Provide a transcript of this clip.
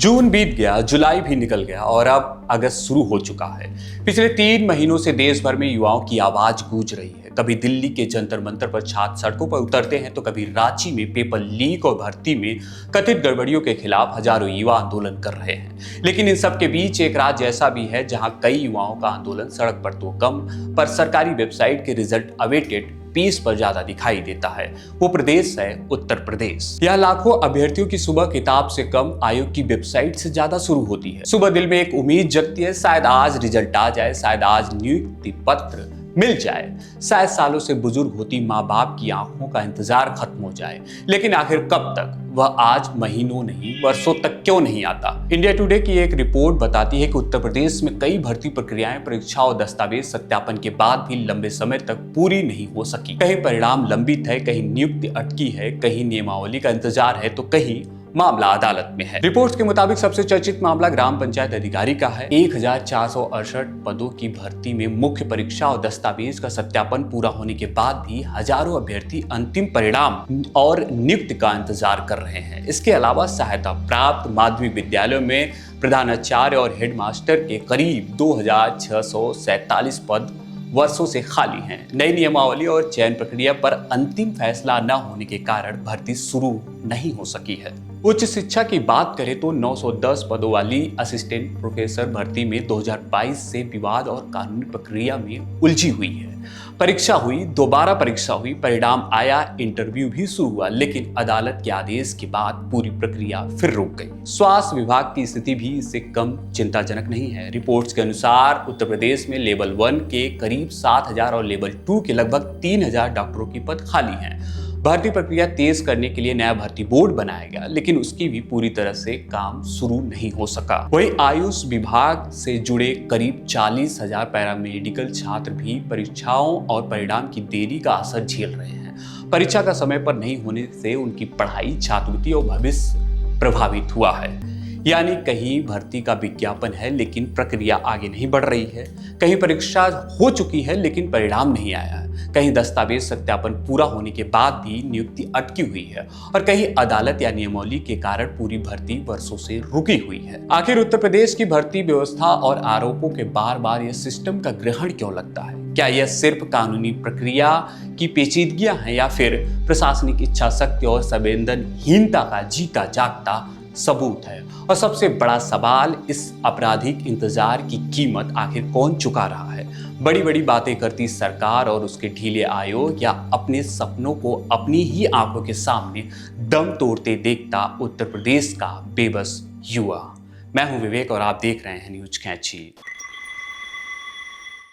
जून बीत गया, जुलाई भी निकल गया और अब अगस्त शुरू हो चुका है। पिछले 3 महीनों से देश भर में युवाओं की आवाज गूंज रही है। कभी दिल्ली के जंतर मंतर पर छात्र सड़कों पर उतरते हैं तो कभी रांची में पेपर लीक और भर्ती में कथित गड़बड़ियों के खिलाफ हजारों युवा आंदोलन कर रहे हैं। लेकिन इन सब के बीच एक राज्य ऐसा भी है जहां कई युवाओं का आंदोलन सड़क पर तो कम पर सरकारी वेबसाइट के रिजल्ट अवेटेड पेज पर ज्यादा दिखाई देता है। वो प्रदेश है उत्तर प्रदेश। यह लाखों अभ्यर्थियों की सुबह किताब से कम आयोग की वेबसाइट से ज्यादा शुरू होती है। सुबह दिल में एक उम्मीद जगती है, शायद आज रिजल्ट आ जाए, शायद आज नियुक्ति पत्र मिल जाए, शायद सालों से बुजुर्ग होती माँ बाप की आंखों का इंतजार खत्म हो जाए। लेकिन आखिर कब तक? वह आज महीनों नहीं वर्षों तक क्यों नहीं आता? इंडिया टुडे की एक रिपोर्ट बताती है कि उत्तर प्रदेश में कई भर्ती प्रक्रियाएं, परीक्षा और दस्तावेज सत्यापन के बाद भी लंबे समय तक पूरी नहीं हो सकी। कहीं परिणाम लंबित है, कहीं नियुक्ति अटकी है, कहीं नियमावली का इंतजार है तो कहीं मामला अदालत में है। रिपोर्ट्स के मुताबिक सबसे चर्चित मामला ग्राम पंचायत अधिकारी का है। 1468 पदों की भर्ती में मुख्य परीक्षा और दस्तावेज का सत्यापन पूरा होने के बाद भी हजारों अभ्यर्थी अंतिम परिणाम और नियुक्ति का इंतजार कर रहे हैं। इसके अलावा सहायता प्राप्त माध्यमिक विद्यालयों में प्रधानाचार्य और हेडमास्टर के करीब 2647 पद वर्षों से खाली हैं। नई नियमावली और चयन प्रक्रिया पर अंतिम फैसला न होने के कारण भर्ती शुरू नहीं हो सकी है। उच्च शिक्षा की बात करें तो 910 पदों वाली असिस्टेंट प्रोफेसर भर्ती में 2022 से विवाद और कानूनी प्रक्रिया में उलझी हुई है। परीक्षा हुई, दोबारा परीक्षा हुई, परिणाम आया, इंटरव्यू भी शुरू हुआ, लेकिन अदालत के आदेश के बाद पूरी प्रक्रिया फिर रुक गई। स्वास्थ्य विभाग की स्थिति भी इससे कम चिंताजनक नहीं है। रिपोर्ट्स के अनुसार उत्तर प्रदेश में लेवल 1 के करीब 7000 और लेवल 2 के लगभग 3000 डॉक्टरों की पद खाली हैं। भर्ती प्रक्रिया तेज करने के लिए नया भर्ती बोर्ड बनाया गया, लेकिन उसकी भी पूरी तरह से काम शुरू नहीं हो सका। वहीं आयुष विभाग से जुड़े करीब 40,000 पैरामेडिकल छात्र भी परीक्षाओं और परिणाम की देरी का असर झेल रहे हैं। परीक्षा का समय पर नहीं होने से उनकी पढ़ाई, छात्रवृत्ति और भविष्य प्रभावित हुआ है। यानी कहीं भर्ती का विज्ञापन है लेकिन प्रक्रिया आगे नहीं बढ़ रही है, कहीं परीक्षा हो चुकी है लेकिन परिणाम नहीं आया है, कहीं दस्तावेज सत्यापन पूरा होने के बाद भी नियुक्ति अटकी हुई है और कहीं अदालत या नियमावली के कारण पूरी भर्ती वर्षों से रुकी हुई है। आखिर उत्तर प्रदेश की भर्ती व्यवस्था और आरोपों के बार बार यह सिस्टम का ग्रहण क्यों लगता है? क्या यह सिर्फ कानूनी प्रक्रिया की पेचीदगियां हैं या फिर प्रशासनिक इच्छा शक्ति और संवेदनहीनता का जीता जागता सबूत है? और सबसे बड़ा सवाल, इस आपराधिक इंतजार की कीमत आखिर कौन चुका रहा है? बड़ी बड़ी बातें करती सरकार और उसके ढीले आयोग या अपने सपनों को अपनी ही आंखों के सामने दम तोड़ते देखता उत्तर प्रदेश का बेबस युवा? मैं हूं विवेक और आप देख रहे हैं न्यूज कैंची।